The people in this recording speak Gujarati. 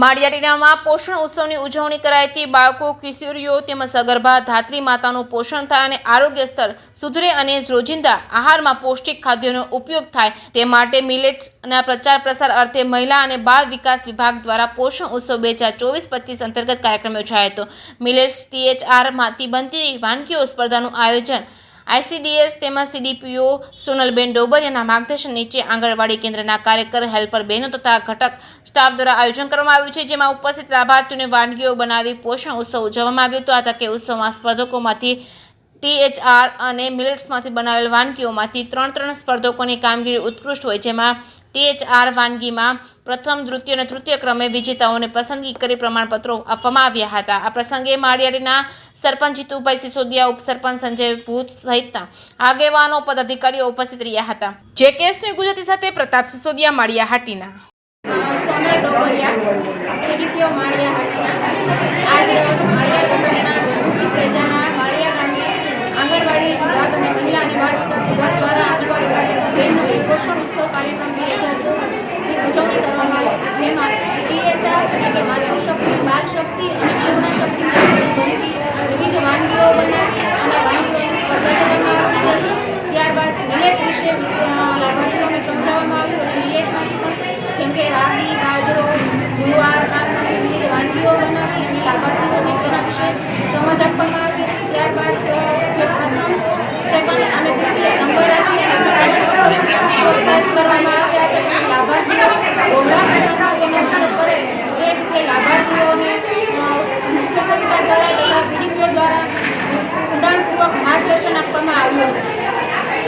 માળિયાટીનામાં પોષણ ઉત્સવની ઉજવણી કરાઈ। બાળકો, કિશોરીઓ તેમજ સગર્ભા ધાત્રી માતાનું પોષણ થાય અને આરોગ્ય સ્તર સુધરે અને રોજિંદા આહારમાં પૌષ્ટિક ખાદ્યોનો ઉપયોગ થાય તે માટે મિલેટ્સના પ્રચાર પ્રસાર અર્થે મહિલા અને બાળ વિકાસ વિભાગ દ્વારા પોષણ ઉત્સવ 2024-25 અંતર્ગત કાર્યક્રમ યોજાયો હતો। મિલેટ્સ THR બનતી વાનગીઓ સ્પર્ધાનું આયોજન ICDS તેમજ CDPO સોનલબેન ડોબરિયાના માર્ગદર્શન નીચે આંગણવાડી કેન્દ્રના કાર્યકર, હેલ્પર બહેનો તથા ઘટક સ્ટાફ દ્વારા આયોજન કરવામાં આવ્યું છે, જેમાં ઉપસ્થિત લાભાર્થીઓને વાનગીઓ બનાવી પોષણ ઉત્સવ ઉજવવામાં આવ્યો હતો। આ તકે ઉત્સવમાં સ્પર્ધકોમાંથી THR અને મિલેટ્સમાંથી બનાવેલ વાનગીઓમાંથી 3 સ્પર્ધકોની કામગીરી ઉત્કૃષ્ટ હોય, જેમાં THR વાનગીમાં પ્રથમ, દ્વિતીય અને તૃતીય ક્રમે વિજેતાઓને પસંદગી કરી પ્રમાણપત્રો આપવામાં આવ્યા હતા। આ પ્રસંગે માળિયાટીના સરપંચ જીતુભાઈ સિસોદિયા, ઉપસરપંચ સંજય ભૂત સહિતના આગેવાનો, પદાધિકારીઓ ઉપસ્થિત રહ્યા હતા। JKS ગુજરાતી સાથે પ્રતાપ સિસોદિયા, માળિયાહાટીના। સોનલ ડોબરિયા, CDPO માળિયાહાટીના। આજ રોજ માળિયા ઘટકના વિશે જણા